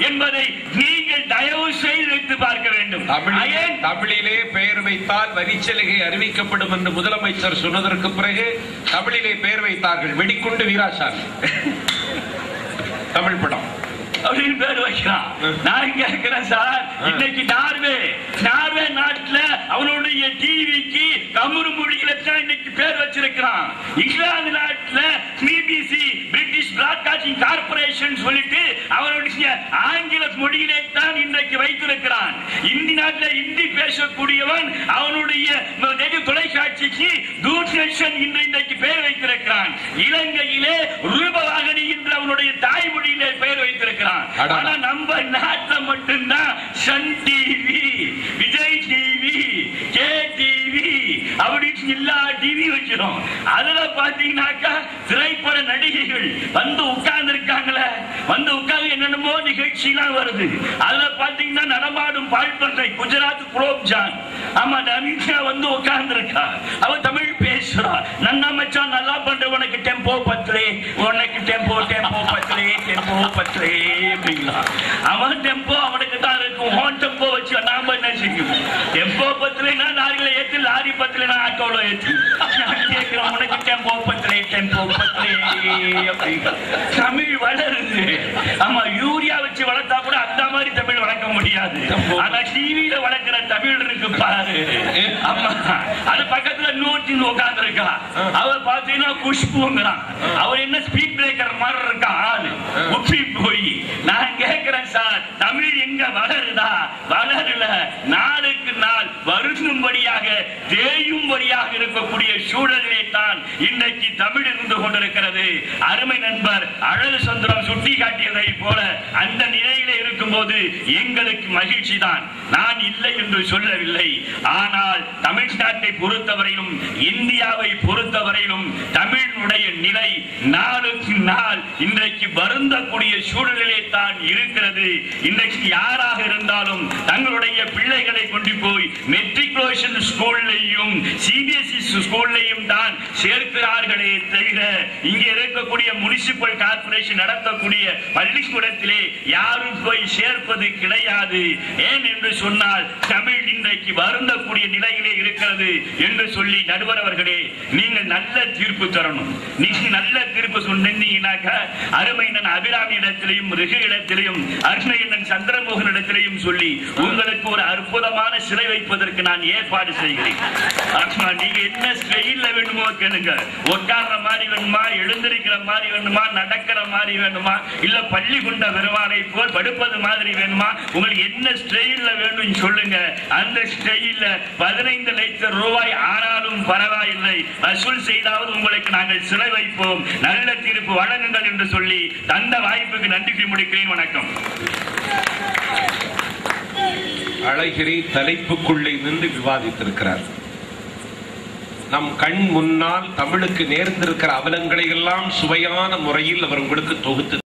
என்பதை நீங்கள் தயவு செய்து வைத்து பார்க்க வேண்டும். தமிழிலே பெயர் வைத்தால் வரிச்சலுகை அறிவிக்கப்படும் என்று முதலமைச்சர் சொன்னதற்கு பிறகு தமிழிலே பெயர் வைத்தார்கள். வெடிக்குண்டு வீராசாமி தமிழ் படம் அப்படின்னு பேர் வைக்கிறான். நான் கேட்கிறேன் சார், இன்னைக்கு நார்வே நாட்டுல அவனுடைய டிவிக்கு தமிழ் மொழியில தான் இன்னைக்கு பேர் வச்சிருக்கிறான். இங்கிலாந்து நாட்டுல பிபிசி பிரிட்டிஷ் பிராட்காஸ்டிங் கார்பரேஷன் சொல்லிட்டு அவனுடைய ஆங்கில மொழியிலே தான் இன்றைக்கு வைத்திருக்கிறான். இந்தி நாட்டுல இந்தி பேசக்கூடியவன் அவனுடைய தொலைக்காட்சிக்கு தூர்தர்ஷன் இன்றைக்கு பெயர் வைத்திருக்கிறான். இலங்கையிலே ரூபவாகினி என்று அவனுடைய தாய்மொழியிலே பெயர் வைத்திருக்கிறான். ஆனா நம்ம நாட்டுல மட்டும்தான் Sun TV, Vijay TV, K TV அப்படின்னு எல்லா டிவி வச்சிடும். அதுல பாத்தீங்கன்னாக்கா திரைப்பட நடிகைகள் வந்து உட்கார்ந்து இருக்காங்களே, வந்து உட்கார்ந்து என்னென்னமோ நிகழ்ச்சி எல்லாம் வருது. அதுல பாத்தீங்கன்னா நடமாடும் பால்பன்றை குஜராத் குலோப்ஜான், ஆமா அமித்ஷா வந்து உட்கார்ந்து இருக்கா. அவ தமிழ் பேசுறா. நன்னா மச்சான் நல்லா பண்ற, உனக்கு டெம்போ பத்தலே, உனக்கு டெம்போ பத்தலே, டெம்போ பத்தலே அப்படிங்களா. அவன் டெம்போ அவனுக்கு தான் இருக்கும். ஓன் டெம்போ வச்சு நாம என்ன செய்யும்? டெம்போ பத்தலைன்னா லாரியில ஏத்து, லாரி பத்தலைன்னா ஆட்டோல ஏத்து. கேட்கிறோம் உனக்கு டெம்போ பத்தலே, டெம்போ பத்தலே அப்படிங்க. தமிழ் வளருது. ஆமா, யூரியா வச்சு வளர்த்தா கூட அந்த மாதிரி தமிழ் வளர்க்க முடியாது. ஆனா டிவியில வளர்க்கிற தமிழ் இருக்கு பாரு. ஆமா, அது பக்கத்துல நோட்டி உட்கார்ந்து இருக்கா. அவர் பாத்தீங்கன்னா குஷ்புங்கிறான். அவர் என்ன ஸ்பீட் பிரேக்கர் மாதிரி இருக்கா ஆளு உப்பி போய். நான் கேட்கிறேன் சார், தமிழ் எங்க வளருதா? வளரல. நாளுக்கு நாள் வருந்தும்படியாக தேயும்படியாக இருக்கக்கூடிய சூழலிலே தான் இன்றைக்கு தமிழ் இருந்து கொண்டிருக்கிறது. அருமை நண்பர் அழகு சுந்தரம் சுட்டி காட்டியதை போல அந்த நிலையிலே இருக்கும் போது எங்களுக்கு மகிழ்ச்சி தான். நான் இல்லை என்று சொல்லவில்லை. ஆனால் தமிழ்நாட்டை பொறுத்தவரையிலும், இந்தியாவை பொறுத்தவரையிலும் தமிழுடைய நிலை நாளுக்கு நாள் இன்றைக்கு வருந்தக்கூடிய சூழலிலே தான் இருக்கிறது. இன்றைக்கு யாராக இருந்தாலும் தங்களுடைய பிள்ளைகளை கொண்டு போய் மெட்ரிகுலேஷன் ஸ்கூல்லையும் சிபிஎஸ்இ ஸ்கூல்லையும் தான் சேர்க்கிறார்களே தவிர இங்கே இருக்கக்கூடிய முனிசிபல் கார்பரேஷன் நடத்தக்கூடிய பள்ளிக்கூடத்திலே யாரும் போய் சேர்ப்பது கிடையாது. ஏன் என்று சொன்னால் தமிழ் இன்றைக்கு வருந்தக்கூடிய நிலையிலே இருக்கிறது என்று சொல்லி நடுவர் அவர்களே, நீங்கள் நல்ல தீர்ப்பு தரணும். நீங்க நல்ல தீர்ப்பு சொன்னீங்கன்னாக்கா அருமையண்ணன் அபிராமி இடத்திலையும், ரிகு இடத்திலையும், அருமையண்ணன் சந்திரமோகன் இடத்திலையும் சொல்லி உங்களுக்கு ஒரு அற்புதமான சிலை வைப்பதற்கு நான் ஏற்பாடு செய்கிறேன். நீங்க என்ன ஸ்டைல்ல வேணுமோ கேளுங்க. உட்கார்ற மாதிரி வேணுமா, எழுந்திருக்கிற மாதிரி வேணுமா, நடக்கிற மாதிரி வேணுமா, இல்ல பள்ளி கொண்ட பெருமானை போல் படுப்பது மாதிரி வேணுமா, உங்களுக்கு என்ன ஸ்டைல்ல வேணும் சொல்லுங்க. அந்த ஸ்டைல்ல 15 லட்சம் ரூபாய் ஆனாலும் பரவாயில்லை, வசூல் செய்தாவது உங்களுக்கு நாங்கள் சிலை வைப்போம். நல்ல தீர்ப்பு வழங்குங்கள் என்று சொல்லி தந்த வாய்ப்புக்கு நன்றி முடிக்கிறேன். வணக்கம். அழகிரி தலைப்புக்குள்ளே நின்று விவாதித்திருக்கிறார். நம் கண் முன்னால் தமிழுக்கு நேர்ந்திருக்கிற அவலங்களை எல்லாம் சுவையான முறையில் அவர் உங்களுக்கு தொகுத்து